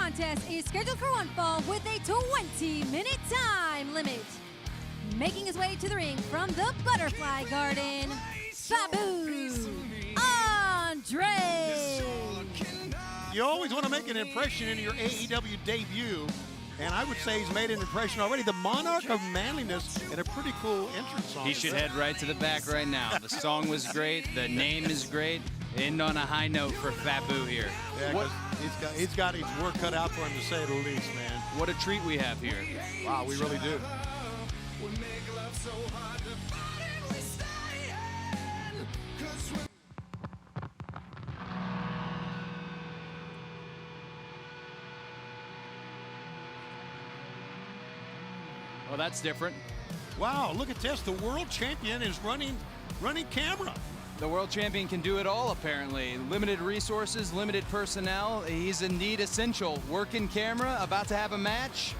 contest is scheduled for one fall with a 20-minute time limit. Making his way to the ring from the Butterfly Garden, Faboo, Andre. You always want to make an impression in your AEW debut, and I would say he's made an impression already. The Monarch of Manliness, and a pretty cool entrance song. He should head right to the back right now. The song was great. The name is great. End on a high note for Faboo here. Yeah, he's got his work cut out for him, to say the least, man. What a treat we have here. Wow, we really do. Well, that's different. Wow, look at this. The world champion is running camera. The world champion can do it all, apparently. Limited resources, limited personnel. He's indeed essential. Working camera, about to have a match.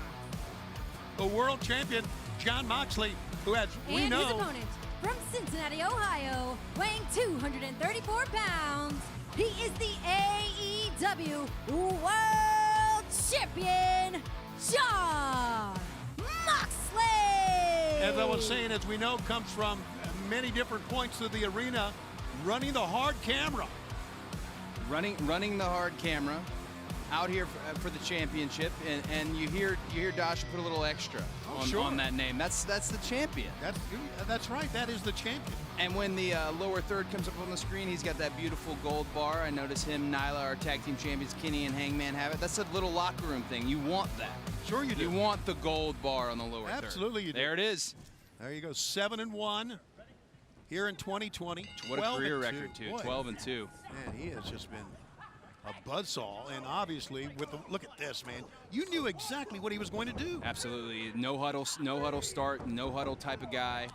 The world champion, Jon Moxley, who has, we And know, his opponent from Cincinnati, Ohio, weighing 234 pounds. He is the AEW World Champion, Jon Moxley. as I was saying, as we know, comes from many different points of the arena, running the hard camera. Running the hard camera out here for the championship, and you hear Dasha put a little extra on that name. That's the champion. That's right. That is the champion. And when the lower third comes up on the screen, he's got that beautiful gold bar. I notice him, Nyla, our tag team champions, Kenny and Hangman have it. That's a little locker room thing. You want that. Sure you do. You want the gold bar on the lower third. Absolutely you do. There it is. There you go. 7-1 here in 2020. What a career record, too. 12-2. Man, he has just been a buzzsaw, and obviously with the look at this, man. You knew exactly what he was going to do. Absolutely, no huddle start, no huddle type of guy.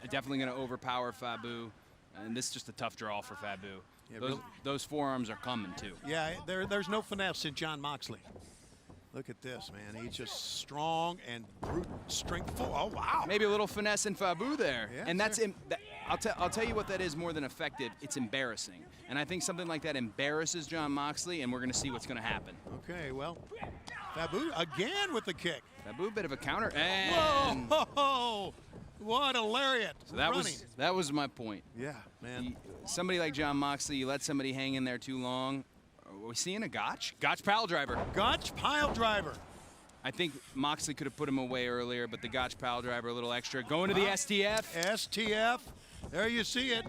Definitely going to overpower Faboo, and this is just a tough draw for Faboo. Yeah, those forearms are coming too. Yeah, there's no finesse in Jon Moxley. Look at this, man. He's just strong and brute, strengthful. Oh wow! Maybe a little finesse in Faboo there, yeah, and that's sure. I'll tell you what that is more than effective. It's embarrassing, and I think something like that embarrasses Jon Moxley, and we're going to see what's going to happen. Okay, well, Faboo again with the kick. Faboo, bit of a counter, and whoa! What a lariat! So that was my point. Yeah, man. Somebody like Jon Moxley, you let somebody hang in there too long. Are we seeing a Gotch? Gotch pile driver. Gotch pile driver. I think Moxley could have put him away earlier, but the Gotch pile driver a little extra. Going to the STF. STF. There you see it.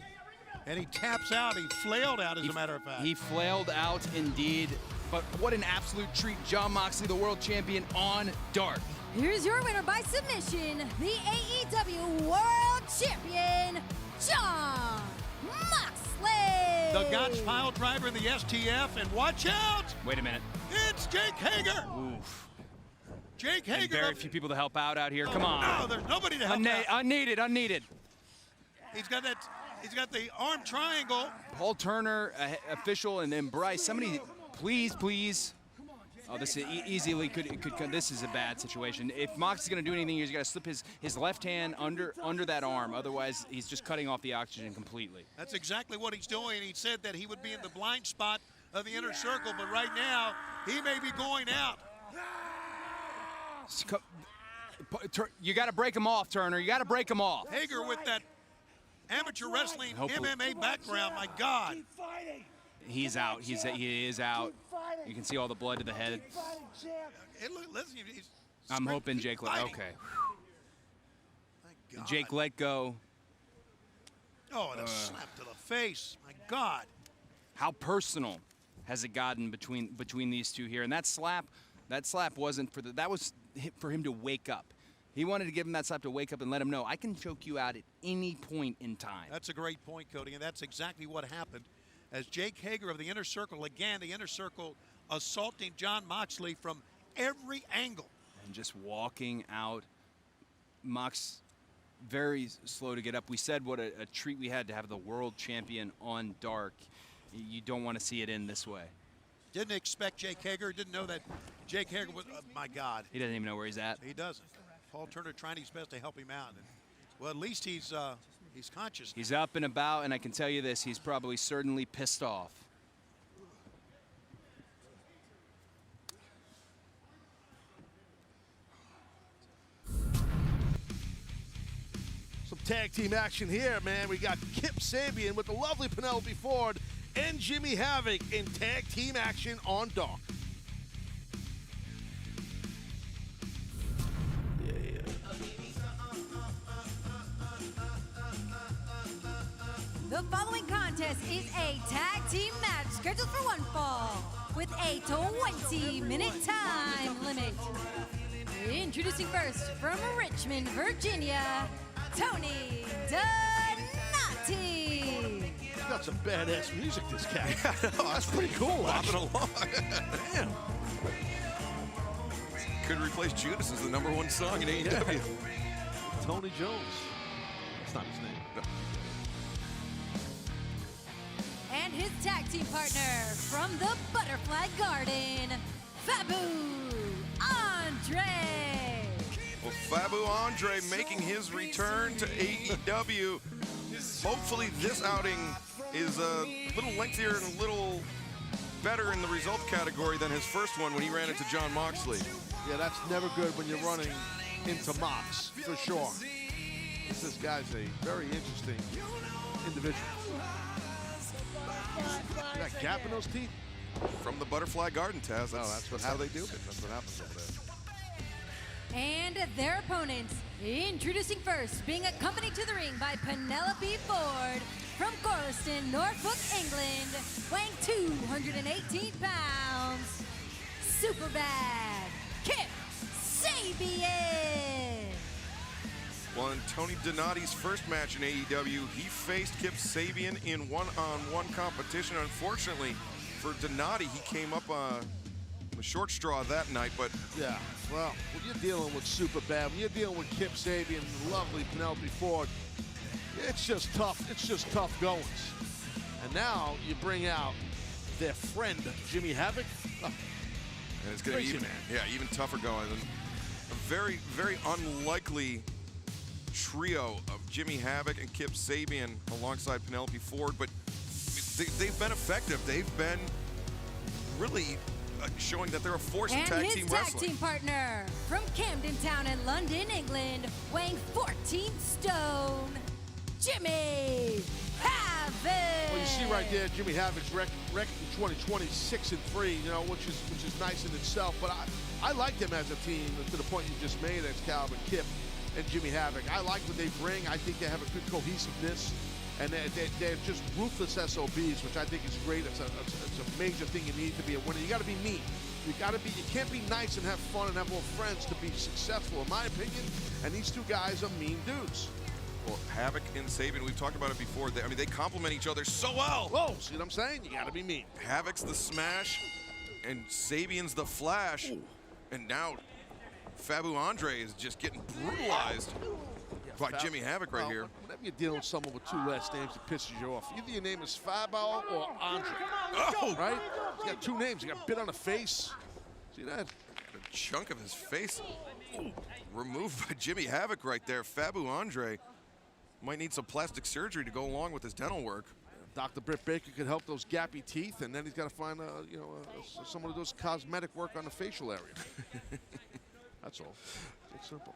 And he taps out. He flailed out, as a matter of fact. He flailed out indeed. But what an absolute treat. Jon Moxley, the world champion on Dark. Here's your winner by submission, the AEW World Champion, Jon Moxley. The Gotch pile driver in the STF, and watch out! Wait a minute. It's Jake Hager. Oof. Jake Hager. Very few people to help out here. Come on. No, there's nobody to help out. Unneeded. He's got the arm triangle. Paul Turner, official, and then Bryce. Somebody, please. Oh, this is easily could. This is a bad situation. If Mox is going to do anything, he's got to slip his left hand under that arm. Otherwise, he's just cutting off the oxygen completely. That's exactly what he's doing. He said that he would be in the blind spot of the inner circle, but right now he may be going out. You got to break him off, Turner. You got to break him off. Hager with that amateur wrestling MMA background. My God. He's out. He is out. You can see all the blood to the head. I'm hoping Jake let okay. Jake let go. Oh, and a slap to the face. My God. How personal has it gotten between these two here? And that slap wasn't for that was for him to wake up. He wanted to give him that slap to wake up and let him know, I can choke you out at any point in time. That's a great point, Cody, and that's exactly what happened. As Jake Hager of the Inner Circle, again, the Inner Circle assaulting Jon Moxley from every angle. And just walking out. Mox very slow to get up. We said what a treat we had to have the world champion on Dark. You don't want to see it end this way. Didn't expect Jake Hager. Didn't know that Jake Hager was, my God. He doesn't even know where he's at. He doesn't. Paul Turner trying his best to help him out. And, well, at least he's conscious. He's up and about, and I can tell you this, he's probably certainly pissed off. tag team action here, man. We got Kip Sabian with the lovely Penelope Ford and Jimmy Havoc in tag team action on Dark. The following contest is a tag team match scheduled for one fall with a 20-minute time limit. Introducing first from Richmond, Virginia, Tony Donati. He's got some badass music, this cat. That's pretty cool. Bopping along. Damn. Could replace Judas as the #1 song in AEW. Yeah. Tony Jones. That's not his name. No. And his tag team partner from the Butterfly Garden, Faboo Andre. Well, Faboo Andre making his return to AEW. Hopefully this outing is a little lengthier and a little better in the result category than his first one when he ran into Jon Moxley. Yeah, that's never good when you're running into Mox, for sure. This guy's a very interesting individual. That gap in those teeth? From the Butterfly Garden, Taz. That's how they do it. That's what happens over there. And their opponents, introducing first, being accompanied to the ring by Penelope Ford from Gorleston, Norfolk, England, weighing 218 pounds, Superbad, Kip Sabian. Well, in Tony Donati's first match in AEW, he faced Kip Sabian in one-on-one competition. Unfortunately for Donati, he came up a short straw that night, but Yeah, well, when you're dealing with Superbad, when you're dealing with Kip Sabian and lovely Penelope Ford, it's just tough. It's just tough goings. And now you bring out their friend, Jimmy Havoc. and it's going to be Crazy man. even tougher going. And a very, very unlikely trio of Jimmy Havoc and Kip Sabian alongside Penelope Ford, but they've been effective. They've been really showing that they're a force in tag team And his wrestling. tag team partner from Camden Town in London, England, weighing 14 stone, Jimmy Havoc. Well, you see right there, Jimmy Havoc's record in 2020, 6-3, you know, which is nice in itself. But I like them as a team to the point you just made as Calvin, Kip, and Jimmy Havoc. I like what they bring. I think they have a good cohesiveness, and they're just ruthless SOBs, which I think is great. It's a major thing you need to be a winner. You got to be mean. You can't be nice and have fun and have more friends to be successful, in my opinion. And these two guys are mean dudes. Well, Havoc and Sabian, we've talked about it before. They complement each other so well. Oh, see what I'm saying? You got to be mean. Havoc's the smash, and Sabian's the flash. Ooh. And now Faboo Andre is just getting brutalized by Jimmy Havoc right here. Whenever you're dealing with someone with two last names, it pisses you off. Either your name is Faboo or Andre. Oh! Right? He's got two names. He got bit on the face. See that? A chunk of his face removed by Jimmy Havoc right there. Faboo Andre might need some plastic surgery to go along with his dental work. Dr. Britt Baker could help those gappy teeth, and then he's got to find, someone who does cosmetic work on the facial area. That's all. It's simple.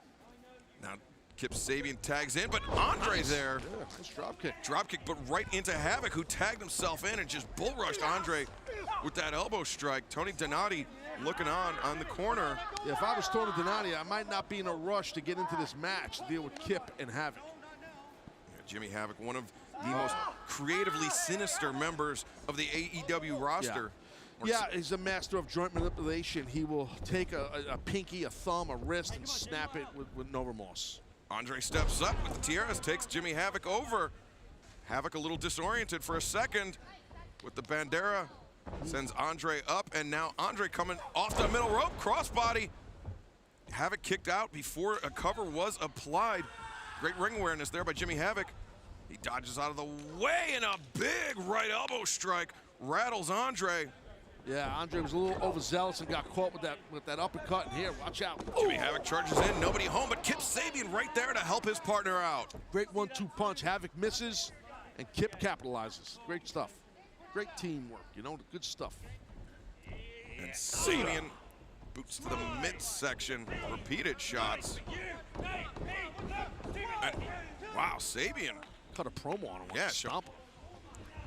Now, Kip Sabian tags in, but Andre's there. Yeah, nice drop kick. Drop kick, but right into Havoc, who tagged himself in and just bull rushed Andre with that elbow strike. Tony Donati looking on the corner. Yeah, if I was Tony Donati, I might not be in a rush to get into this match to deal with Kip and Havoc. Yeah, Jimmy Havoc, one of the most creatively sinister members of the AEW roster. Yeah, he's a master of joint manipulation. He will take a pinky, a thumb, a wrist, and snap it with no remorse. Andre steps up with the tiaras, takes Jimmy Havoc over. Havoc a little disoriented for a second with the bandera. Sends Andre up, and now Andre coming off the middle rope, crossbody. Havoc kicked out before a cover was applied. Great ring awareness there by Jimmy Havoc. He dodges out of the way, and a big right elbow strike rattles Andre. Yeah, Andre was a little overzealous and got caught with that uppercut. And here, watch out. Jimmy Havoc charges in, nobody home, but Kip Sabian right there to help his partner out. Great 1-2 punch. Havoc misses, and Kip capitalizes. Great stuff. Great teamwork, good stuff. And Sabian boots to the midsection, repeated shots. And, wow, Wow, Sabian. Cut a promo on him. Yeah, Stomp him.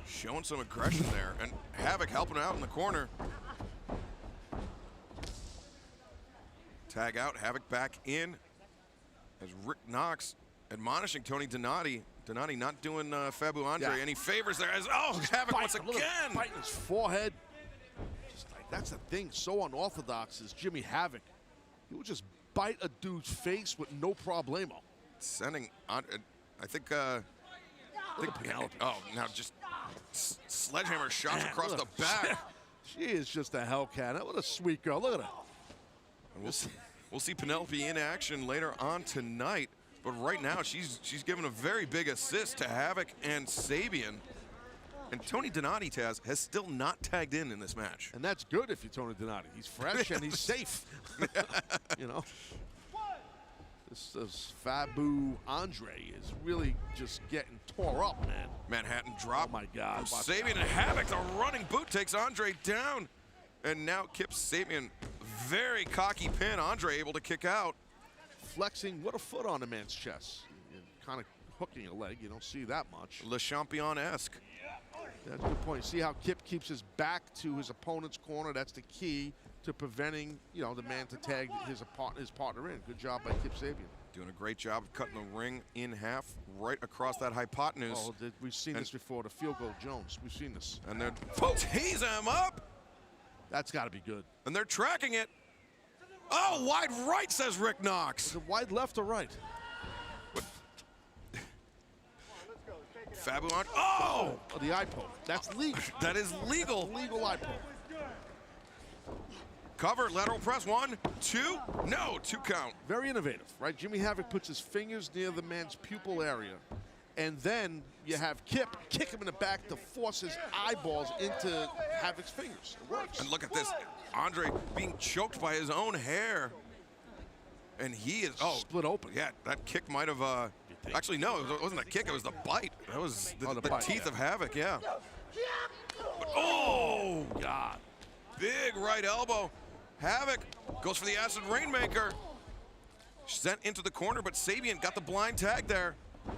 Showing some aggression there. And Havoc helping out in the corner. Tag out, Havoc back in. As Rick Knox admonishing Tony Donati. Donati not doing Faboo Andre any favors there. As Havoc once again. Biting his forehead. Just like, that's the thing, so unorthodox is Jimmy Havoc. He would just bite a dude's face with no problemo. Sending, I think, now just sledgehammer shots across the back. She is just a Hellcat. What a sweet girl. Look at her. And we'll see Penelope in action later on tonight. But right now, she's given a very big assist to Havoc and Sabian. And Tony Donati, Taz, has still not tagged in this match. And that's good if you're Tony Donati. He's fresh and he's safe. You know? This Faboo Andre is really just getting tore up, man. Manhattan drop. Oh, my God. Sabian and Havoc, the running boot takes Andre down. And now Kip Sabian, very cocky pin. Andre able to kick out. Flexing, what a foot on a man's chest. And kind of hooking a leg. You don't see that much. Le Champion-esque. That's a good point. See how Kip keeps his back to his opponent's corner? That's the key to preventing, you know, the man to tag his partner in. Good job by Kip Sabian. Doing a great job of cutting the ring in half right across that hypotenuse. Oh, we've seen this before. The field goal Jones. We've seen this. And they're tease him up. That's got to be good. And they're tracking it. Oh, wide right, says Rick Knox. Is it wide left or right? Faboo on. Oh! The eye poke. That's legal. That is legal. Legal eye poke. Cover, lateral press, 1, 2, no, 2 count. Very innovative, right? Jimmy Havoc puts his fingers near the man's pupil area, and then you have Kip kick him in the back to force his eyeballs into Havoc's fingers. It works. And look at this, Andre being choked by his own hair. And he is, split open. Yeah, that kick might have, actually, no, it wasn't a kick, it was the bite. That was the bite, teeth of Havoc, yeah. But, God. Big right elbow. Havoc goes for the acid rainmaker. Sent into the corner, but Sabian got the blind tag there.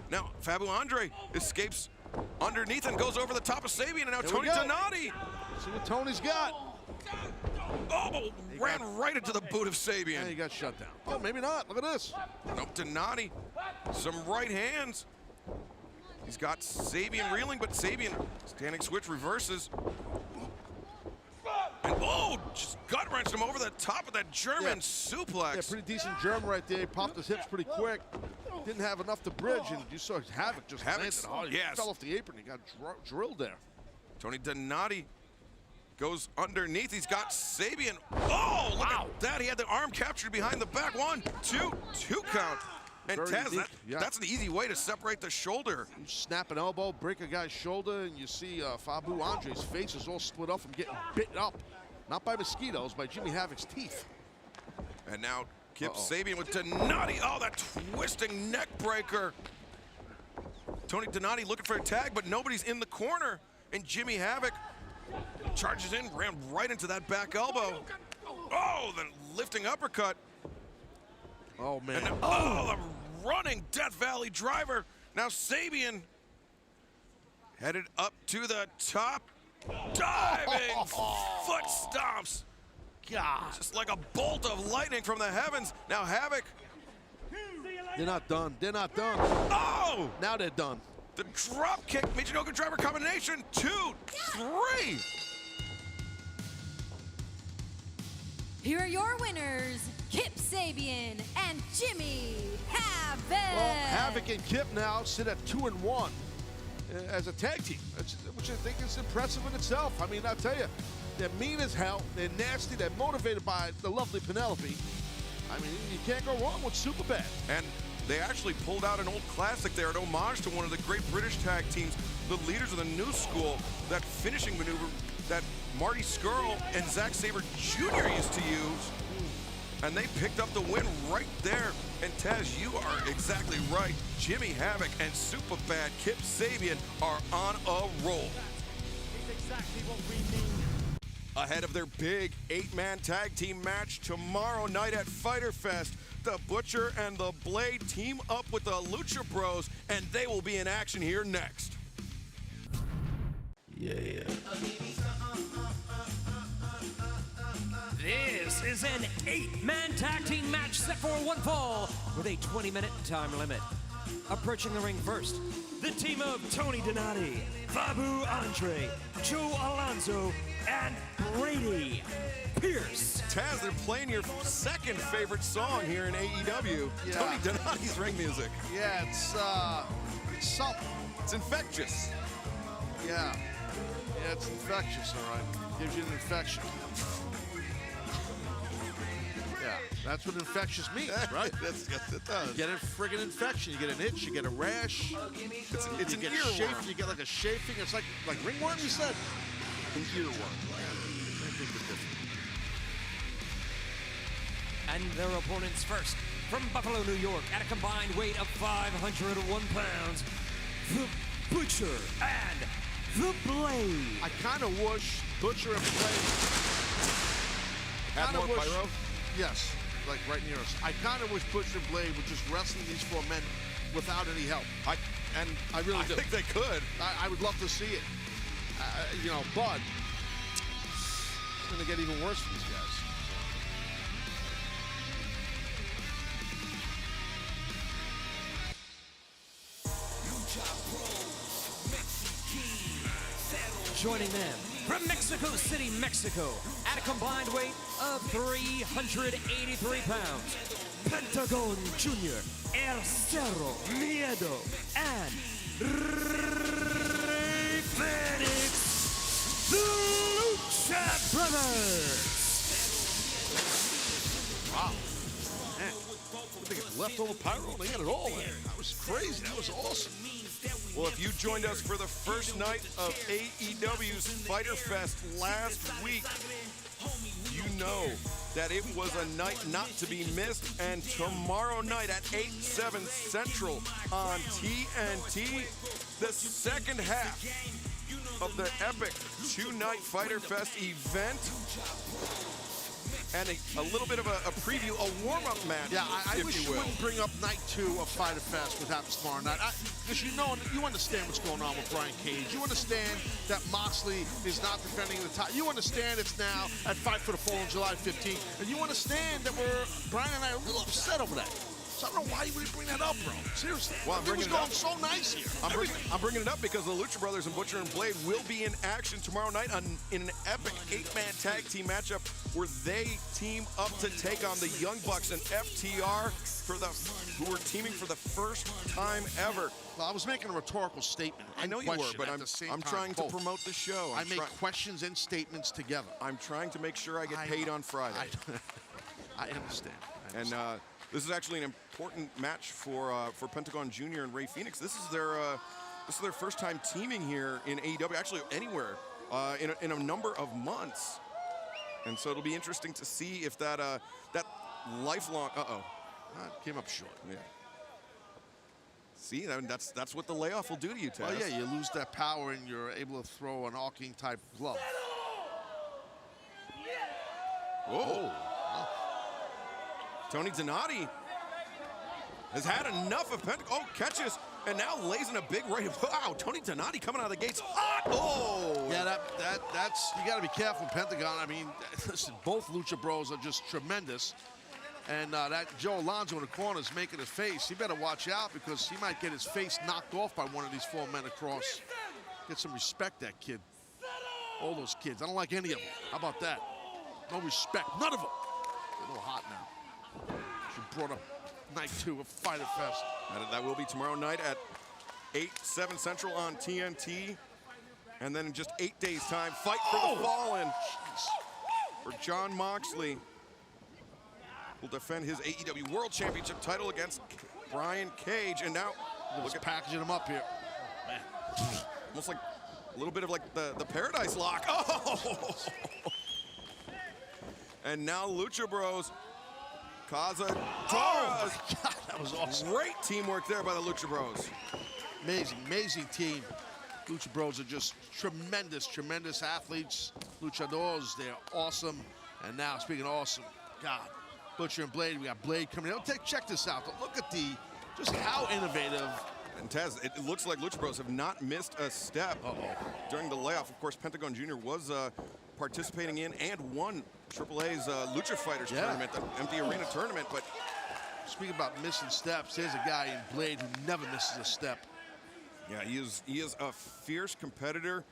Now, Faboo Andre escapes underneath and goes over the top of Sabian, and now Tony Donati. See what Tony's got. Oh, ran right into the boot of Sabian. Yeah, he got shut down. Oh, maybe not. Look at this. Nope, Donati. Some right hands. He's got Sabian reeling, but Sabian standing switch reverses. And just gut wrenched him over the top of that German suplex. Yeah, pretty decent German right there. He popped his hips pretty quick. Didn't have enough to bridge, and you saw Havoc just landed hard. He fell off the apron. He got drilled there. Tony Donati goes underneath. He's got Sabian. Oh, look at that. He had the arm captured behind the back. 1, 2, 2 count. And Very Taz, that's an easy way to separate the shoulder. You snap an elbow, break a guy's shoulder, and you see Faboo Andre's face is all split up from getting bitten up. Not by mosquitoes, by Jimmy Havoc's teeth. And now Kip Sabian with Donati. Oh, that twisting neck breaker. Tony Donati looking for a tag, but nobody's in the corner. And Jimmy Havoc charges in, ran right into that back elbow. Oh, the lifting uppercut. Oh, man. And then, the running Death Valley driver. Now Sabian headed up to the top. Diving foot stomps. God. Just like a bolt of lightning from the heavens. Now Havoc. They're not done. They're not done. Oh! Now they're done. The drop kick, Michinoku driver combination. 2, 3. Here are your winners, Kip Sabian and Jimmy Havoc. Well, Havoc and Kip now sit at 2-1 as a tag team, which I think is impressive in itself. I mean, I'll tell you, they're mean as hell. They're nasty. They're motivated by the lovely Penelope. I mean, you can't go wrong with Superbad. And they actually pulled out an old classic there, an homage to one of the great British tag teams, the leaders of the new school, that finishing maneuver that Marty Scurll and Zack Sabre Jr. used to use. And they picked up the win right there. And Taz, you are exactly right. Jimmy Havoc and Superbad Kip Sabian are on a roll. It's exactly what we need. Ahead of their big 8-man tag team match tomorrow night at Fyter Fest, The Butcher and the Blade team up with the Lucha Bros, and they will be in action here next. This is an 8-man tag team match set for one fall with a 20-minute time limit. Approaching the ring first, the team of Tony Donati, Faboo Andre, Joe Alonzo, and Brady Pierce. Taz, they're playing your second favorite song here in AEW, Yeah. Tony Donati's ring music. Yeah, it's something. It's infectious. Yeah. Yeah, it's infectious, all right. Gives you an infection. Yeah, that's what infectious means, right? Yes, it does. You get a friggin' infection. You get an itch. You get a rash. It's you an get earworm. chafing. You get like a chafing. It's like ringworm. You said an earworm. Same thing, but different. And their opponents first, from Buffalo, New York, at a combined weight of 501 pounds, the Butcher and the Blade. I kind of wish Butcher and Blade Add kinda more wish- pyro? Yes, like right near us. I kind of wish Butcher and Blade would just wrestle these four men without any help. I really do. think they could. I would love to see it. You know, but it's going to get even worse for these guys. Joining them from Mexico City, Mexico, at a combined weight of 383 pounds, Pentagon Jr., El Cerro Miedo, and Rey Fenix, the Lucha Brothers. Wow. Man, I think it's leftover pyro. They got it all there. That was crazy. That was awesome. Well, if you joined us for the first night of AEW's Fyter Fest last week, you know that it was a night not to be missed. And tomorrow night at 8/7 Central on TNT, the second half of the epic two-night Fyter Fest event. And a little bit of a preview, a warm-up match, Yeah, I if wish you you will. wouldn't bring up night 2 of Fyter Fest what happens tomorrow night. Because you understand what's going on with Brian Cage. You understand that Moxley is not defending the title. You understand it's now at Fight for the Fall on July 15th. And you understand that Brian and I are a little upset over that. So I don't know why you wouldn't bring that up, bro. Seriously. Well, I'm Everything's bringing it going up. so nice here. I'm bringing it up because the Lucha Brothers and Butcher and Blade will be in action tomorrow night in an epic 8-man tag team matchup where they team up to take on the Young Bucks and FTR who are teaming for the first time ever. Well, I was making a rhetorical statement. I know and you were, question but at I'm the same I'm time, trying to both. promote the show. I make questions and statements together. I'm trying to make sure I get paid on Friday. I understand. And this is actually an important match for Pentagon Jr. and Rey Fenix. This is their first time teaming here in AEW, actually anywhere in a number of months. And so it'll be interesting to see if that lifelong Came up short. yeah. See, that's what the layoff will do to you, Taz. Well, yeah, you lose that power and you're able to throw an arcing type glove. Whoa. Tony Donati has had enough of Pentagon. Oh, catches, and now lays in a big right. Wow, Tony Donati coming out of the gates hot. Oh! Yeah, that's you got to be careful, Pentagon. I mean, listen, both Lucha Bros are just tremendous. And that Joe Alonzo in the corner is making his face. He better watch out because he might get his face knocked off by one of these four men across. Get some respect, that kid. All those kids. I don't like any of them. How about that? No respect. None of them. They're a little hot now. She brought up night 2 of Fyter Fest. That will be tomorrow night at 8/7 Central on TNT. And then in just 8 days' time, Fight for the Fallen for Jon Moxley. Will defend his AEW World Championship title against Brian Cage. And now, Look at packaging him up here. almost like a little bit of like the Paradise Lock. Oh! And now Lucha Bros. Kaza Torres. God, that was awesome. Great teamwork there by the Lucha Bros. Amazing team. Lucha Bros are just tremendous athletes. Luchadors, they're awesome. And now, speaking of awesome, God, Butcher and Blade. We got Blade coming in. Check this out. Look at just how innovative. And Taz, it looks like Lucha Bros have not missed a step during the layoff. Of course, Pentagon Jr. was participating in and won AAA's Lucha Fighters tournament, the empty arena tournament. But speaking about missing steps, here's a guy in Blade who never misses a step. yeah, he is a fierce competitor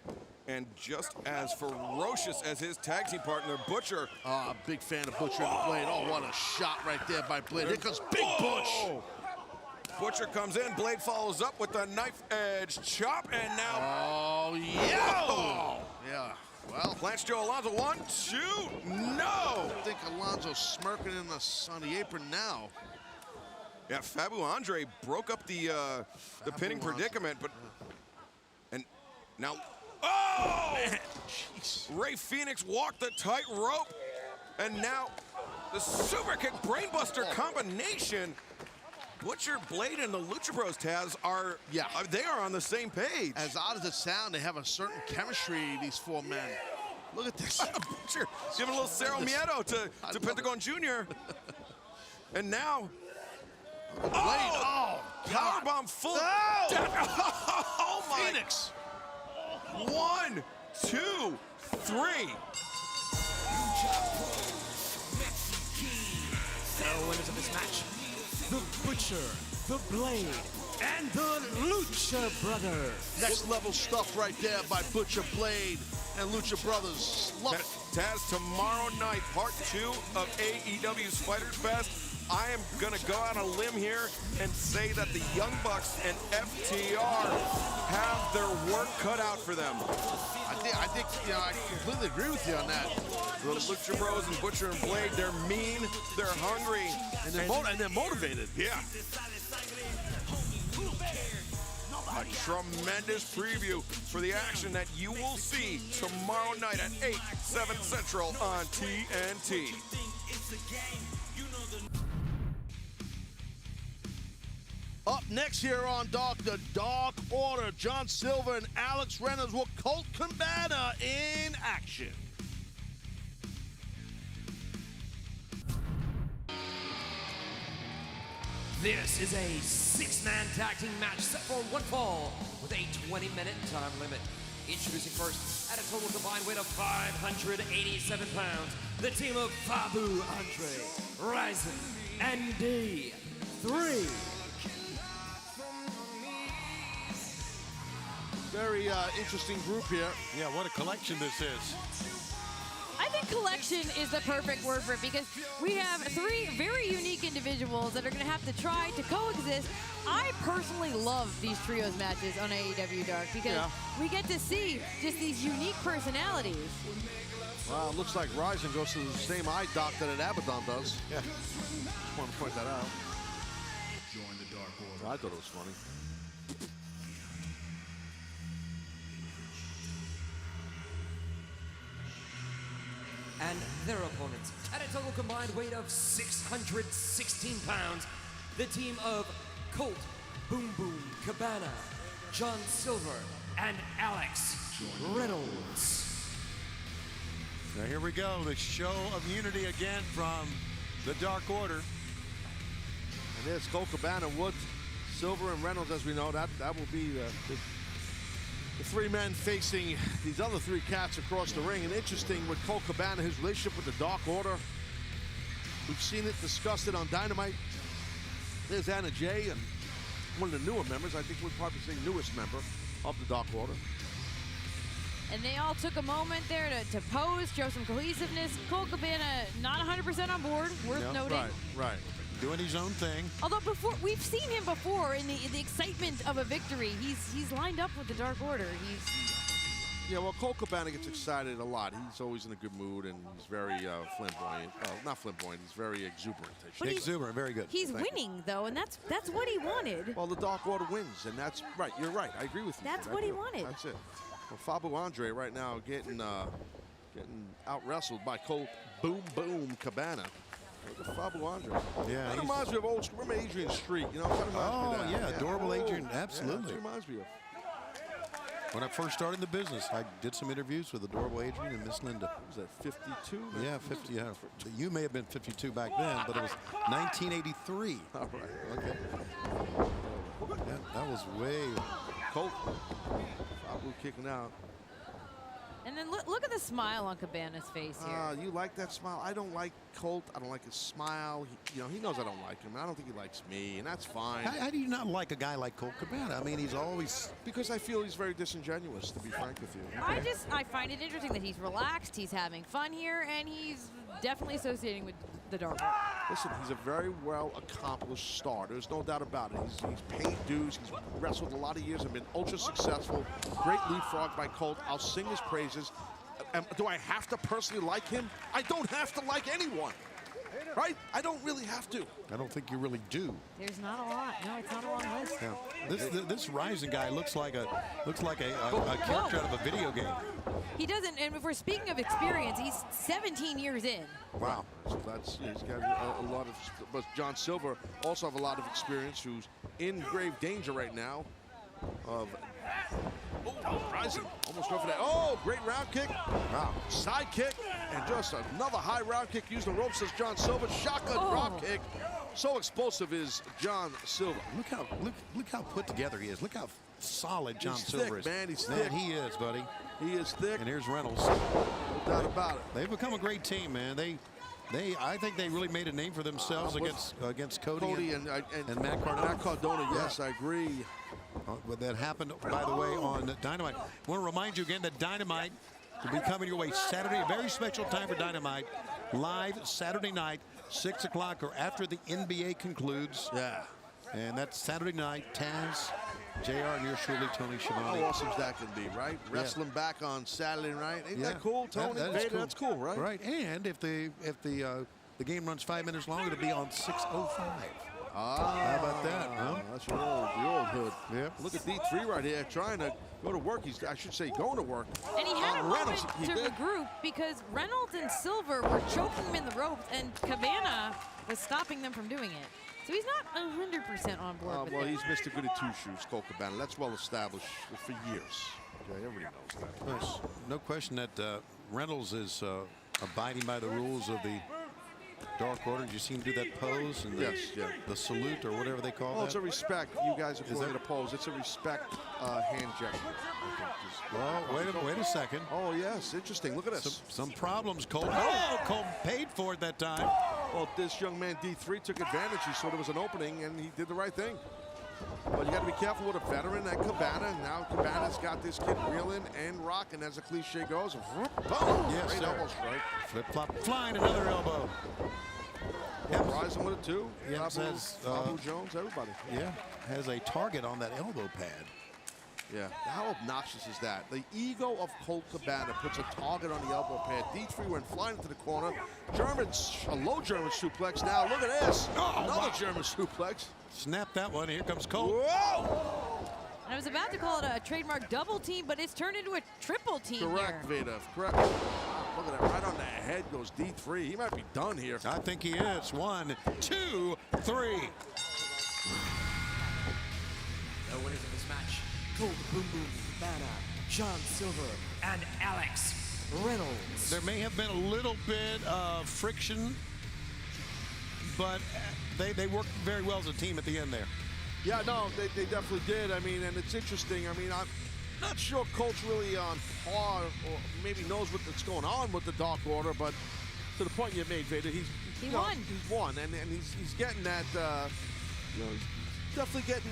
and just as ferocious as his tag team partner, Butcher. Big fan of Butcher and Blade. Oh, what a shot right there by Blade. Here comes Big Butch. Butcher comes in, Blade follows up with a knife edge chop, and now... Oh, yeah! Yeah, well... Plants Joe Alonzo, 1, 2, no! I think Alonzo's smirking on the apron now. Yeah, Faboo Andre broke up the pinning predicament, but... And now... Oh! Man, jeez. Ray Phoenix walked the tightrope, and now the super kick brainbuster combination. Butcher, Blade, and the Lucha Bros, Taz, they are on the same page. As odd as it sounds, they have a certain chemistry, these four men. Look at this. Butcher giving a little Cerro Miedo to Pentagon Jr. And now... Blade. Oh, powerbomb full. No! Oh, my. Phoenix. 1, 2, 3. The winners of this match, the Butcher, the Blade, and the Lucha Brothers. Next level stuff right there by Butcher, Blade, and Lucha Brothers. Love it. Taz, tomorrow night, part 2 of AEW's Fighters Fest. I am gonna go out on a limb here and say that the Young Bucks and FTR have their work cut out for them. I think I completely agree with you on that. The Lucha Bros and Butcher and Blade, they're mean, they're hungry, and they're motivated. Yeah. A tremendous preview for the action that you will see tomorrow night at 8, 7 Central on TNT. Up next here on the Dark Order, John Silver and Alex Reynolds with Colt Cabana in action. This is a 6-man tag team match set for one fall with a 20-minute time limit. Introducing first, at a total combined weight of 587 pounds, the team of Faboo Andre, Ryzin, and D3. Very interesting group here. Yeah, what a collection this is. I think collection is the perfect word for it because we have 3 very unique individuals that are going to have to try to coexist. I personally love these trios matches on AEW Dark because we get to see just these unique personalities. Well, it looks like Ryzin goes to the same eye doctor that Abaddon does. Yeah. Just want to point that out. Join the Dark Order. I thought it was funny. And their opponents, at a total combined weight of 616 pounds, the team of Colt Boom Boom Cabana, John Silver, and Alex Reynolds. Now here we go, the show of unity again from the Dark Order. And there's Colt Cabana, Woods, Silver, and Reynolds, as we know. That will be the 3 men facing these other 3 cats across the ring. And interesting with Colt Cabana, his relationship with the Dark Order. We've seen it, discussed it on Dynamite. There's Anna Jay, and one of the newer members. I think we'd probably say newest member of the Dark Order. And they all took a moment there to pose, show some cohesiveness. Colt Cabana not 100% on board, worth noting. Right. Doing his own thing. Although we've seen him before in the excitement of a victory. He's lined up with the Dark Order. Yeah, well, Colt Cabana gets excited a lot. He's always in a good mood, and he's very flamboyant. Not flamboyant. He's very exuberant. Exuberant, very good. He's winning though, and that's what he wanted. Well, the Dark Order wins, and that's right. You're right. I agree with you. That's what he wanted. That's it. Well, Faboo Andre right now getting out wrestled by Colt Boom Boom Cabana. Look at Faboo Andre. Yeah, that reminds me of old school. Remember Adrian Street? You know, kind of reminds me of that. Yeah, adorable Adrian. Absolutely. Yeah, reminds me of. When I first started in the business, I did some interviews with adorable Adrian and Miss Linda. Was that 52? Yeah, 50. Yeah, you may have been 52 back then, but it was 1983. All right. Okay. Yeah, that was way. Colt. Faboo kicking out. And then look at the smile on Cabana's face here. You like that smile? I don't like Colt. I don't like his smile. He knows I don't like him. I don't think he likes me, and that's fine. How do you not like a guy like Colt Cabana? I mean, he's always... Because I feel he's very disingenuous, to be frank with you. I find it interesting that he's relaxed, he's having fun here, and he's definitely associating with the Dark Order. Listen, he's a very well-accomplished star. There's no doubt about it. He's paid dues. He's wrestled a lot of years and been ultra successful. Great leapfrog by Colt. I'll sing his praises. Do I have to personally like him? I don't have to like anyone, right? I don't really have to. I don't think you really do. There's not a lot. No, it's not a long list. Yeah. This Ryzin guy looks like a character out of a video game. He doesn't, and if we're speaking of experience, he's 17 years in. Wow. So he's got a lot of, but John Silver also have a lot of experience, who's in grave danger right now of, Ryzin almost go for that. Oh, great round kick. Wow. Side kick, and just another high round kick using the ropes as John Silver. Shotgun drop kick. So explosive is John Silver. Look how put together he is. Look how solid John He's Silver thick, is. man. He's thick. He is, buddy. He is thick. And here's Reynolds. No doubt about it. They've become a great team, man. I think they really made a name for themselves against Cody and Matt Cardona. Matt Cardona, yes, I agree. But that happened, by the way, on Dynamite. I want to remind you again that Dynamite will be coming your way Saturday. A very special time for Dynamite. Live Saturday night, 6 o'clock or after the NBA concludes. Yeah. And that's Saturday night. Taz, JR, and yours truly, Tony Schiavone. How awesome that can be, right? Wrestling back on Saturday night. Ain't that cool, Tony? That is cool. That's cool, right? Right. And if the game runs 5 minutes longer, it'll be on 6:05. How about that, huh? That's the old hood. Yeah. Look at D3 right here trying to go to work. I should say going to work. And he had a moment Reynolds, to regroup because Reynolds and Silver were choking him in the ropes, and Cabana was stopping them from doing it. So he's not 100% on board with Well, it. he's Mr. Goody Two-Shoes, Colt Cabana. That's well established for years. Okay, everybody knows that. No question that Reynolds is abiding by the rules of the Dark Order. Did you see him do that pose and the salute or whatever they call that? It's a respect. You guys are calling it a pose. It's a respect hand gesture. Well, wait a second. Oh, yes. Interesting. Look at this. Some problems, Colt. Oh, Colt paid for it that time. Well, this young man, D3, took advantage. He saw there was an opening, and he did the right thing. But you got to be careful with a veteran like Cabana. Now Cabana's got this kid reeling and rocking, as the cliche goes. Boom! Yes, Great sir. elbow strike. Flip-flop, flying another elbow. Ryzin with it, too. Yeah, says, Faboo Jones, everybody. Yeah, has a target on that elbow pad. Yeah. How obnoxious is that? The ego of Colt Cabana puts a target on the elbow pad. D3 went flying into the corner. A low German suplex. Now look at this. Another German suplex. Snap that one. Here comes Colt. Whoa! And I was about to call it a trademark double team, but it's turned into a triple team Correct, here. Veda. Correct. Wow, look at that. Right on the head goes D3. He might be done here. I think he is. 1, 2, 3. The winners of this match, Colt Boom Boom Cabana, John Silver, and Alex Reynolds. There may have been a little bit of friction, but they worked very well as a team at the end there. Yeah, no, they definitely did. I mean, and it's interesting. I mean, I'm not sure Colt's really on par or maybe knows what's going on with the Dark Order, but to the point you made, Vader, He won. He's won, and he's getting that, he's definitely getting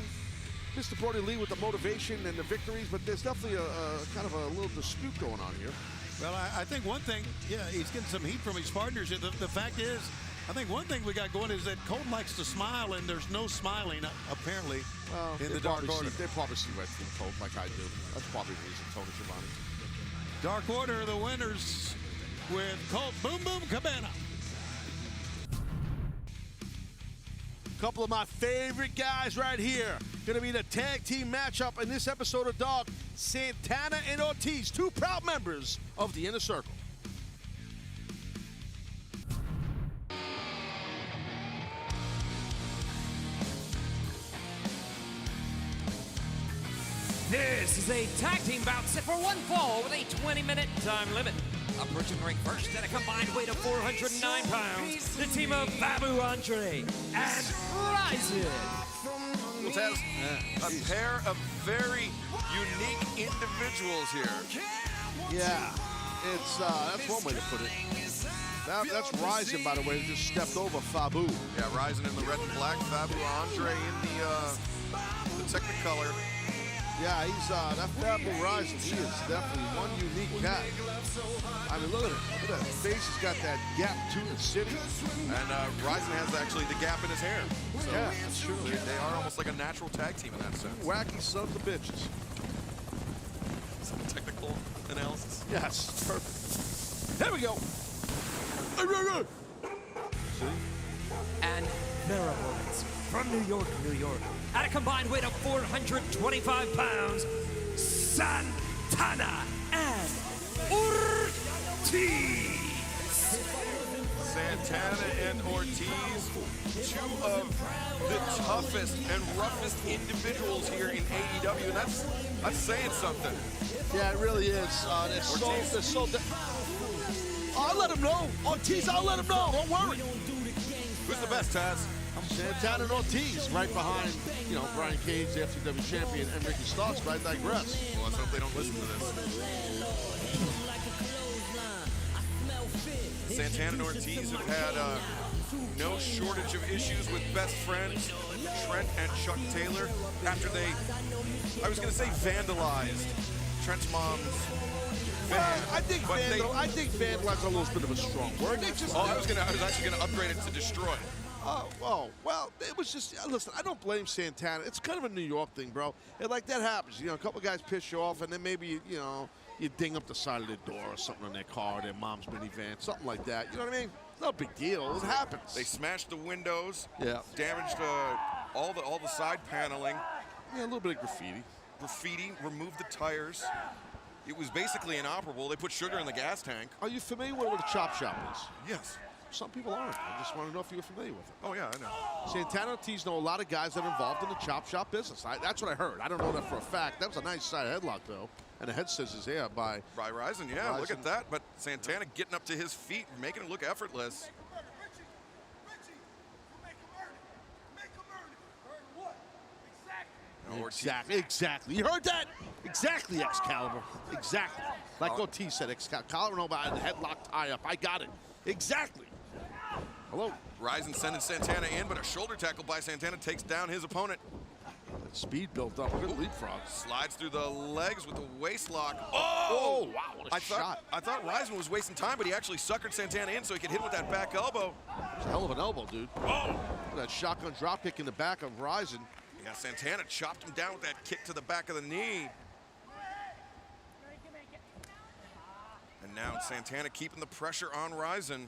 Mr. Brody Lee with the motivation and the victories, but there's definitely a kind of a little dispute going on here. Well, I think one thing, he's getting some heat from his partners. The fact is, I think one thing we got going is that Colt likes to smile, and there's no smiling, apparently, in the Dark Order. They probably see red from Colt like I do. That's probably the reason, Tony Schiavone. Dark Order are the winners with Colt Boom Boom Cabana. Couple of my favorite guys right here. Gonna be the tag team matchup in this episode of Dark. Santana and Ortiz, two proud members of the Inner Circle. This is a tag team bout set for one fall with a 20-minute time limit. Approaching the ring first at a combined weight of 409 pounds, the team of Faboo, Andre, and Ryzin. Well, Taz, a pair of very unique individuals here. Yeah, it's that's one way to put it. That's Ryzin, by the way, who just stepped over Faboo. Yeah, Ryzin in the red and black, Faboo Andre in the Technicolor. Yeah, he's that Faboo Ryzin. He is definitely one unique cat. I mean, look at it. Look at that face. He's got that gap to the city. And Ryzin has actually the gap in his hair. So yeah, that's true. They are almost like a natural tag team in that sense. Wacky sons of bitches. Some technical analysis. Yes, perfect. Here we go. See? And their opponents from New York, New York, at a combined weight of 425 pounds, Santana and Ortiz. Santana and Ortiz, two of the toughest and roughest individuals here in AEW, and that's saying something. Yeah, it really is. They're so I'll let him know. Ortiz, I'll let him know. Don't worry. Who's the best, Taz? Santana and Ortiz, right behind, you know, Brian Cage, the FTW champion, and Ricky Starks, but I digress. Well, let's hope they don't listen to this. Santana and Ortiz have had no shortage of issues with best friends, Trent and Chuck Taylor, after they, I was going to say vandalized Trent's mom's van. I think vandalize a little bit of a strong word. They just, I was actually going to upgrade it to destroy. Well, it was just, listen, I don't blame Santana. It's kind of a New York thing, bro. And like that happens. You know, a couple guys piss you off, and then maybe, you know, you ding up the side of the door or something on their car, their mom's minivan, something like that. You know what I mean? No big deal. It happens. They smashed the windows. Yeah. Damaged all the side paneling. Yeah, a little bit of graffiti. Graffiti. Removed the tires. It was basically inoperable. They put sugar in the gas tank. Are you familiar with what a chop shop is? Yes. Some people aren't. I just want to know if you were familiar with it. Oh, yeah, I know. Santana and Ortiz know a lot of guys that are involved in the chop shop business. That's what I heard. I don't know that for a fact. That was a nice side headlock, though. And the head scissors here by Ryzin, yeah, Ryzin. Look at that. But Santana getting up to his feet, making it look effortless. Exactly. You heard that? Exactly, Excalibur. Exactly. Like Ortiz said, Excalibur, no, about the headlock tie-up. I got it. Exactly. Hello. Ryzin sending Santana in, but a shoulder tackle by Santana takes down his opponent. That speed built up. Good leapfrog. Slides through the legs with a waist lock. Oh, wow, what a shot. I thought Ryzin was wasting time, but he actually suckered Santana in so he could hit him with that back elbow. It's a hell of an elbow, dude. Oh! That shotgun drop kick in the back of Ryzin. Yeah, Santana chopped him down with that kick to the back of the knee. And now Santana keeping the pressure on Ryzin.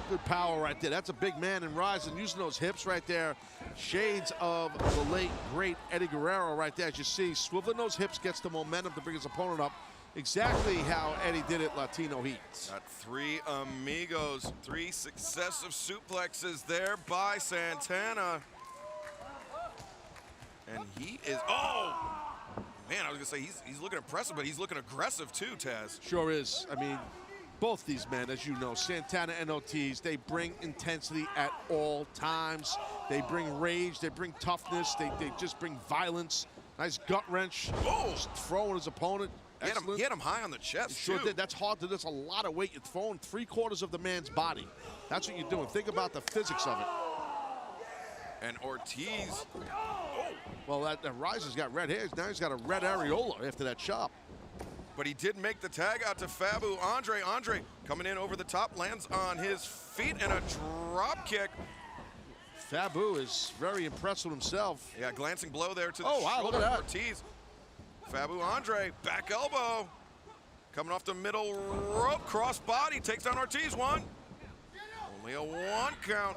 Good power right there. That's a big man in Ryzin, using those hips right there. Shades of the late, great Eddie Guerrero right there. As you see, swiveling those hips gets the momentum to bring his opponent up. Exactly how Eddie did it, Latino Heat. Got three amigos, three successive suplexes there by Santana. And he is, man, I was gonna say he's looking impressive, but he's looking aggressive too, Taz. Sure is. I mean, both these men, as you know, Santana and Ortiz, they bring intensity at all times. They bring rage, they bring toughness, they just bring violence. Nice gut wrench, just throwing his opponent. He had him high on the chest, Sure did. That's hard to do. That's a lot of weight. You're throwing 3/4 of the man's body. That's what you're doing. Think about the physics of it. And Ortiz. Well, that Ryzer's got red hair. Now he's got a red areola after that chop. But he did make the tag out to Faboo. Andre coming in over the top, lands on his feet and a drop kick. Faboo is very impressed with himself. Yeah, glancing blow there to the wow, shoulder look at that. of Ortiz. Faboo Andre, back elbow. Coming off the middle rope, cross body, takes down Ortiz, one. Only a 1 count.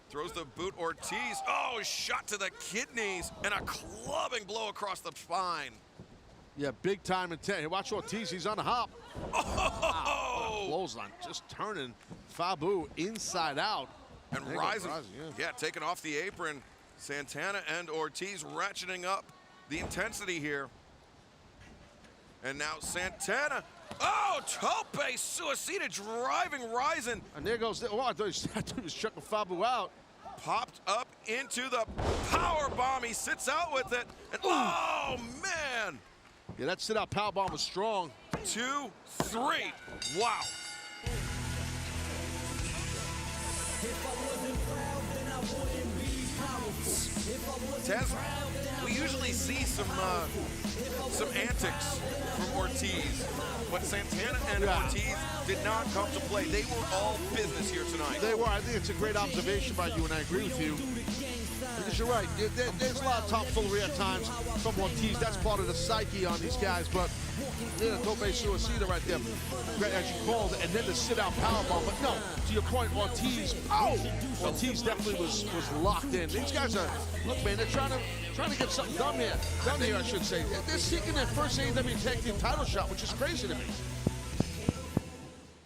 Throws the boot, Ortiz. Oh, shot to the kidneys and a clubbing blow across the spine. Yeah, big time intent. Watch Ortiz, he's on the hop. Oh! Blows on, just turning Faboo inside out. And Ryzin, yeah, taking off the apron. Santana and Ortiz ratcheting up the intensity here. And now Santana, oh, tope suicida, driving Ryzin. And there goes, oh, I thought he was chucking Faboo out. Popped up into the power bomb. He sits out with it. And, oh, man. Yeah, that sit-out power bomb was strong. 2, 3, wow. Taz, we usually see some antics from Ortiz, but Santana and Ortiz did not come to play. They were all business here tonight. They were. I think it's a great observation by you, and I agree with you. Because you're right. There's a lot of tomfoolery at times from Ortiz. That's part of the psyche on these guys. But yeah, tope suicida right there, as you called it, and then the sit-out powerbomb. But no, to your point, Ortiz. Oh, Ortiz definitely was locked in. These guys are, look, man, they're trying to get something done here. I should say. They're seeking their first AEW Tag Team title shot, which is crazy to me.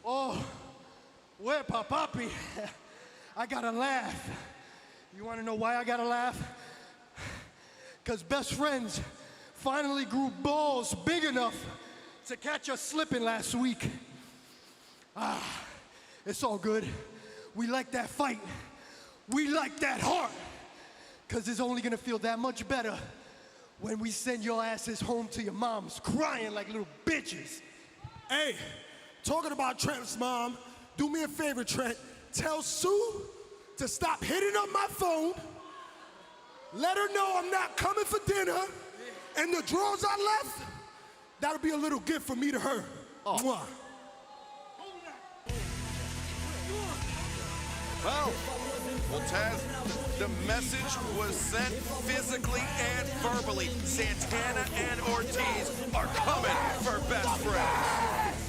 Oh, where Papapi? I gotta laugh. You wanna know why I gotta laugh? Because best friends finally grew balls big enough to catch us slipping last week. It's all good. We like that fight. We like that heart. Because it's only gonna feel that much better when we send your asses home to your moms crying like little bitches. Hey, talking about Trent's mom, do me a favor, Trent. Tell Sue to stop hitting up my phone. Let her know I'm not coming for dinner. And the drawers I left, that'll be a little gift from me to her. Oh. Mwah. Well, Taz, the message was sent physically and verbally. Santana and Ortiz are coming for best friends.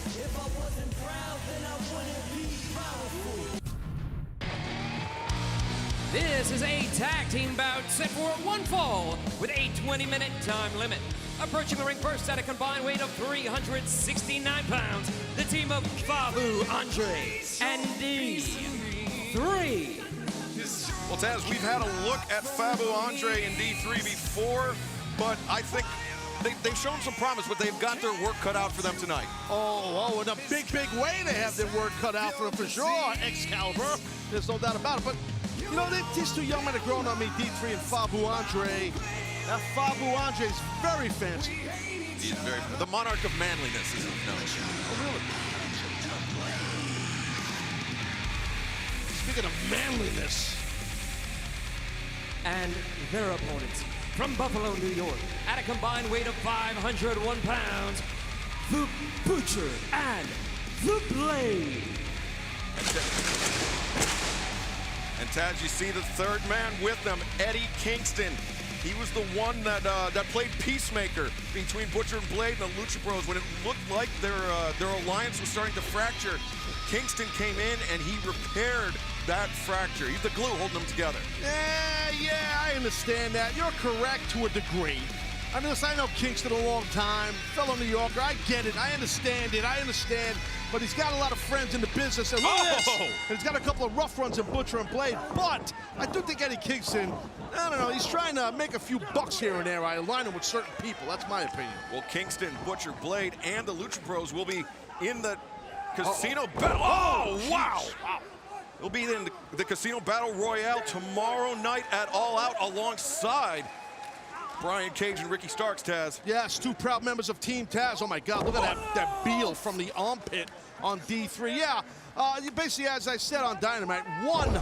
This is a tag team bout set for one fall with a 20-minute time limit. Approaching the ring first at a combined weight of 369 pounds, the team of Faboo, Andre, and D3. Well, Taz, we've had a look at Faboo, Andre, and D3 before, but I think they've shown some promise, but they've got their work cut out for them tonight. Oh, in a big, big way they have their work cut out for them for sure, Excalibur. There's no doubt about it. But, you know, these two young men are growing on me, D3 and Faboo Andre. That Faboo Andre is very fancy. He's very, the Monarch of Manliness is known. Oh, really? Speaking of manliness. And their opponents from Buffalo, New York, at a combined weight of 501 pounds, the Butcher and the Blade. And Taz, you see the third man with them, Eddie Kingston. He was the one that played peacemaker between Butcher and Blade and the Lucha Bros. When it looked like their alliance was starting to fracture, Kingston came in and he repaired that fracture. He's the glue holding them together. Yeah, I understand that. You're correct to a degree. I mean, listen, I know Kingston a long time, fellow New Yorker. I get it. I understand it. But he's got a lot of friends in the business. And and he's got a couple of rough runs in Butcher and Blade. But I do think Eddie Kingston, I don't know, he's trying to make a few bucks here and there. I align him with certain people. That's my opinion. Well, Kingston, Butcher, Blade, and the Lucha Bros will be in the Casino Battle. Oh, wow. He'll be in the Casino Battle Royale tomorrow night at All Out alongside Brian Cage and Ricky Starks, Taz. Yes, two proud members of Team Taz. Oh, my God, look at that Beal from the armpit on D3. Yeah, basically, as I said on Dynamite, one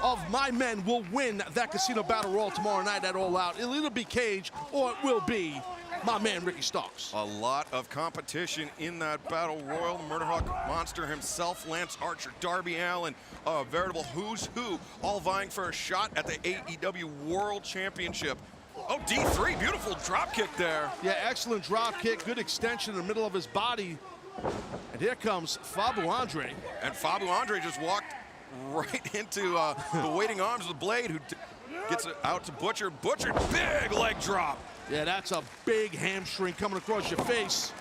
of my men will win that Casino Battle Royal tomorrow night at All Out. It'll either be Cage or it will be my man, Ricky Starks. A lot of competition in that Battle Royal. The Murder Hawk Monster himself, Lance Archer, Darby Allin, a veritable who's who, all vying for a shot at the AEW World Championship. Oh, D3, beautiful drop kick there. Yeah, excellent drop kick, good extension in the middle of his body. And here comes Faboo Andre. And Faboo Andre just walked right into the waiting arms of the Blade, who gets it out to Butcher. Butcher, big leg drop. Yeah, that's a big hamstring coming across your face.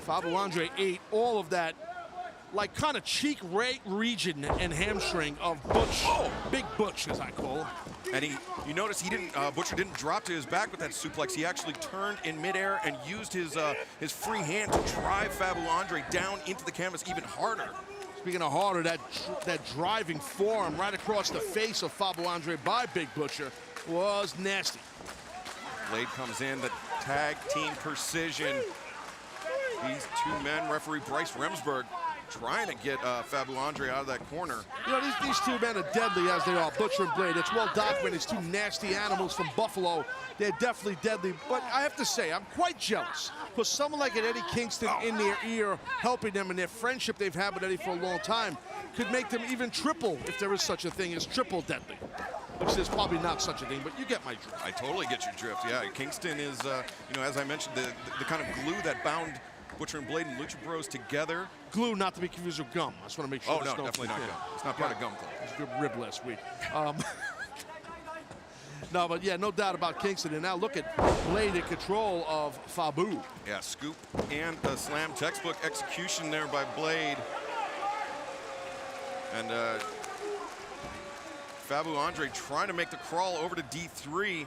Faboo Andre ate all of that like kind of cheek region and hamstring of Butch. Big Butch, as I call him. And you notice he didn't, Butcher didn't drop to his back with that suplex. He actually turned in midair and used his free hand to drive Faboo Andre down into the canvas even harder. Speaking of harder, that driving forearm right across the face of Faboo Andre by Big Butcher was nasty. Blade comes in, the tag team precision. These two men, referee Bryce Remsburg, trying to get Faboo Andre out of that corner. You know, these two men are deadly as they are, Butcher and Blade. It's well documented. These two nasty animals from Buffalo. They're definitely deadly. But I have to say, I'm quite jealous. For someone like an Eddie Kingston in their ear, helping them in their friendship they've had with Eddie for a long time, could make them even triple, if there is such a thing as triple deadly. Which there's probably not such a thing, but you get my drift. I totally get your drift, yeah. Kingston is, you know, as I mentioned, the kind of glue that bound Butcher and Blade and Lucha Bros together. Glue, not to be confused with gum. I just want to make sure. Oh, no, definitely not gum. It's not part of Gum Club. It was a good rib last week. No, but yeah, no doubt about Kingston. And now look at Blade in control of Faboo. Yeah, scoop and a slam, textbook execution there by Blade. And Faboo Andre trying to make the crawl over to D3.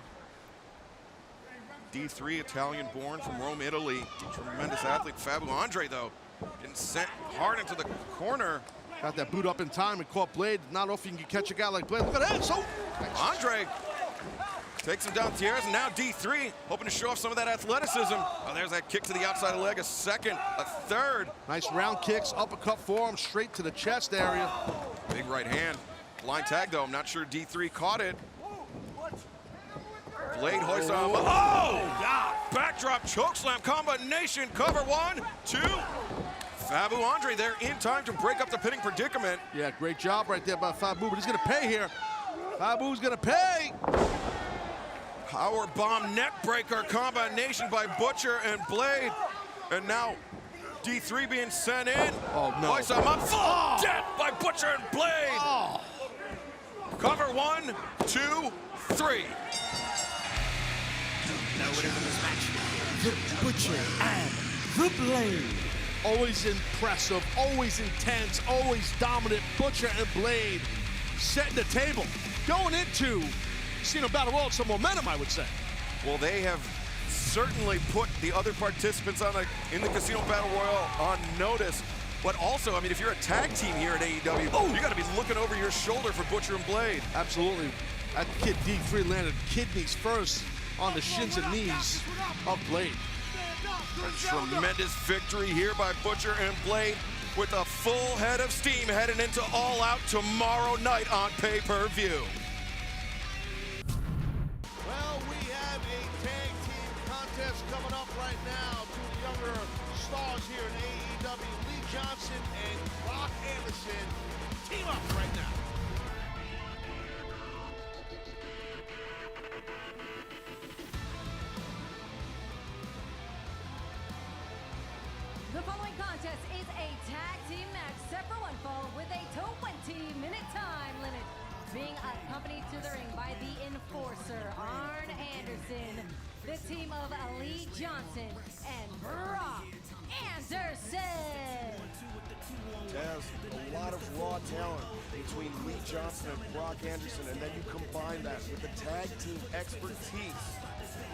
D3, Italian-born from Rome, Italy. Tremendous athlete. Faboo Andre, though, getting sent hard into the corner. Got that boot up in time and caught Blade. Not often you can catch a guy like Blade. Look at that. So Andre takes him down Tierras, and now D3 hoping to show off some of that athleticism. Oh, there's that kick to the outside of the leg, a second, a third. Nice round kicks, uppercut forearm straight to the chest area. Big right hand. Blind tag, though. I'm not sure D3 caught it. Blade hoists on. Oh, God. Backdrop chokeslam combination. Cover 1, 2. Faboo Andre there in time to break up the pinning predicament. Yeah, great job right there by Faboo, but he's going to pay here. Faboo's going to pay. Power bomb neck breaker combination by Butcher and Blade. And now D3 being sent in. Oh, no. Hoists him up. Full death by Butcher and Blade. Oh. Cover 1, 2, 3. Now winner for this match, the Butcher and the Blade. Always impressive, always intense, always dominant. Butcher and Blade setting the table. Going into Casino Battle Royal, some momentum, I would say. Well, they have certainly put the other participants in the Casino Battle Royal on notice. But also, I mean, if you're a tag team here at AEW, you got to be looking over your shoulder for Butcher and Blade. Absolutely. That kid D3 landed kidneys first on the shins and knees of Blade. A tremendous victory here by Butcher and Blade with a full head of steam heading into All Out tomorrow night on pay-per-view. Well, we have a tag team contest coming up right now. Two younger stars here in AEW, Lee Johnson and Brock Anderson, team up right now. The following contest is a tag team match set for one fall with a 20-minute time limit. Being accompanied to the ring by the Enforcer, Arn Anderson, the team of Lee Johnson and Brock Anderson. There's a lot of raw talent between Lee Johnson and Brock Anderson, and then you combine that with the tag team expertise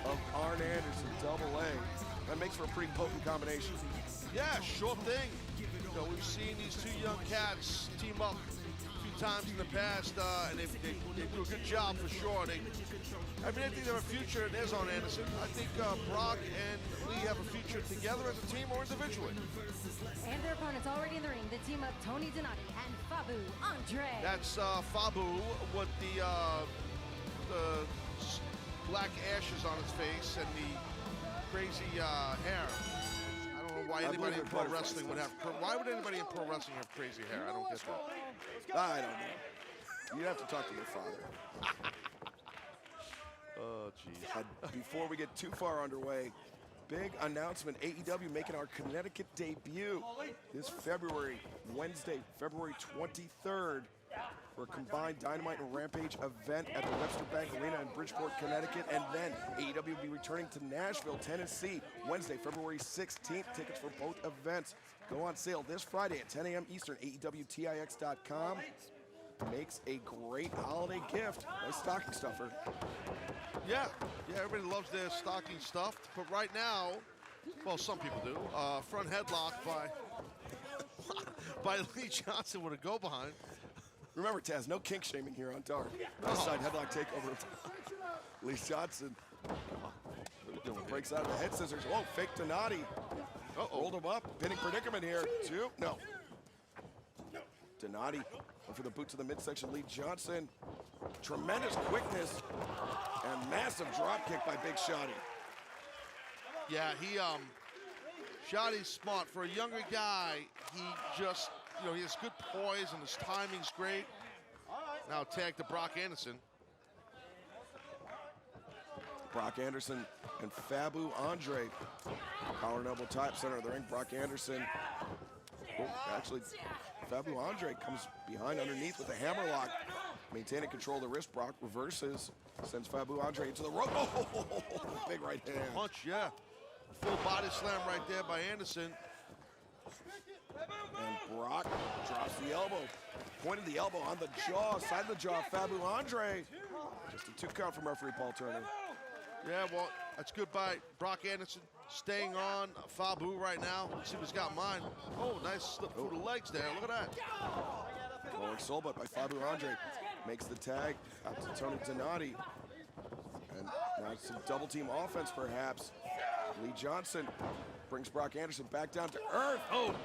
of Arn Anderson, Double A. That makes for a pretty potent combination. Yeah, sure thing. You know, we've seen these two young cats team up a few times in the past, and they do a good job for sure. I think they have a future. There's on Anderson. I think Brock and Lee have a future together as a team or individually. And their opponents already in the ring, the team of Tony Donati and Faboo Andre. That's Faboo with the black ashes on his face and the crazy hair. I don't know why anybody in pro wrestling would have. Why would anybody in pro wrestling have crazy hair? I don't get that. I don't know. You'd have to talk to your father. Oh, jeez. Before we get too far underway, big announcement, AEW making our Connecticut debut this February, Wednesday, February 23rd, for a combined Dynamite and Rampage event at the Webster Bank Arena in Bridgeport, Connecticut. And then AEW will be returning to Nashville, Tennessee, Wednesday, February 16th. Tickets for both events go on sale this Friday at 10 a.m. Eastern, AEWTIX.com. Makes a great holiday gift. Nice stocking stuffer. Yeah, everybody loves their stocking stuffed, but right now, well, some people do. Front headlock by Lee Johnson with a go behind. Remember, Taz, no kink shaming here on Dark. Outside headlock takeover. Lee Johnson breaks out of the head scissors. Whoa, fake Donati. Rolled him up. Pinning predicament here. Two. No. Donati went for the boot to the midsection. Lee Johnson. Tremendous quickness and massive drop kick by Big Shotty. Yeah, Shotty's smart. For a younger guy, he just, he has good poise and his timing's great. Now tag to Brock Anderson. Brock Anderson and Faboo Andre. Power and elbow type center of the ring. Brock Anderson. Actually, Faboo Andre comes behind underneath with a hammerlock. Maintaining control of the wrist. Brock reverses. Sends Faboo Andre into the rope. Oh, big right hand. Punch, yeah. Full body slam right there by Anderson. And Brock drops the elbow. Pointed the elbow on the jaw, side of the jaw, Faboo Andre. Just a 2 count from referee Paul Turner. Yeah, well, that's good by Brock Anderson. Staying on Faboo right now. Let's see who's got mine. Oh, nice slip through the legs there. Look at that. Rolling soul butt by Faboo Andre. Makes the tag out to Tony Donati. And now some double team offense perhaps. Lee Johnson brings Brock Anderson back down to earth. Oh,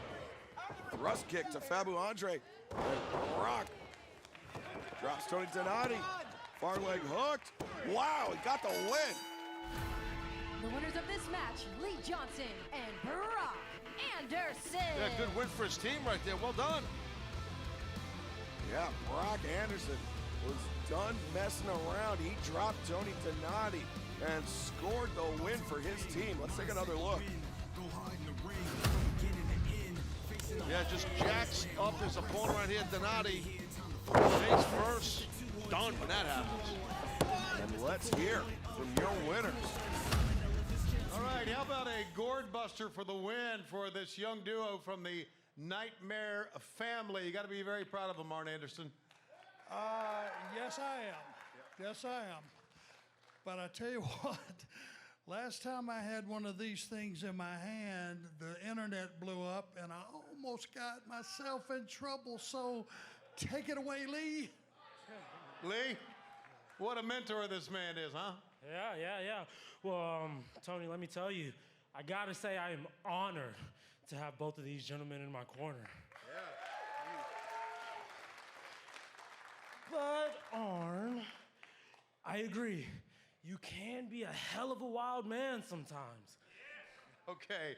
thrust kick to Faboo Andre. And Brock drops Tony Donati. Far leg hooked. Wow, he got the win. The winners of this match, Lee Johnson and Brock Anderson. Yeah, good win for his team right there. Well done. Yeah, Brock Anderson was done messing around. He dropped Tony Donati and scored the win for his team. Let's take another look. Yeah, just jacks up his opponent right here, Donati. Face first. Done when that happens. And let's hear from your winners. All right, how about a gourd buster for the win for this young duo from the Nightmare family? You got to be very proud of them, Arn Anderson. Yes, I am. Yes, I am. But I tell you what, last time I had one of these things in my hand, the internet blew up and I almost got myself in trouble. So take it away, Lee. Lee, what a mentor this man is, huh? Yeah. Well, Tony, let me tell you, I gotta say I am honored to have both of these gentlemen in my corner. But Arn, I agree. You can be a hell of a wild man sometimes. Okay.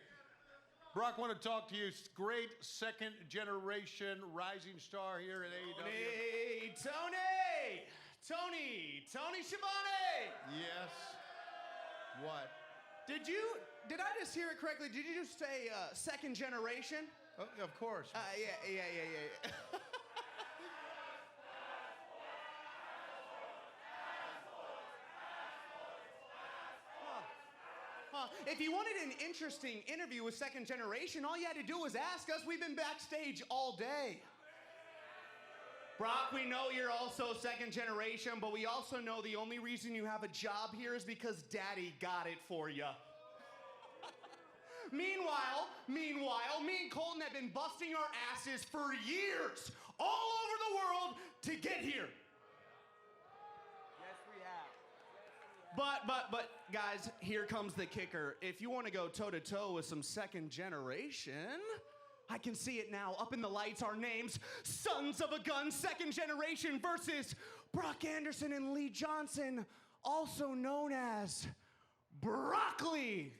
Brock, want to talk to you. Great second generation rising star here at AEW. Tony Schiavone! Yes. What? Did I just hear it correctly? Did you just say second generation? Oh, of course. Yeah. If you wanted an interesting interview with second generation, all you had to do was ask us. We've been backstage all day. Brock, we know you're also second generation, but we also know the only reason you have a job here is because Daddy got it for you. Meanwhile, me and Colton have been busting our asses for years, all over the world, to get here. Yes, we have. But, guys, here comes the kicker. If you want to go toe-to-toe with some second generation, I can see it now. Up in the lights, our names, Sons of a Gun, second generation versus Brock Anderson and Lee Johnson, also known as Broccoli.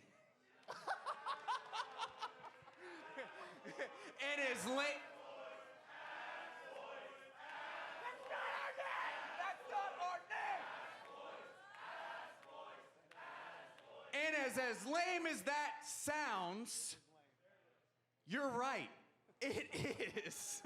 It is late. And as lame as that sounds, you're right. It is.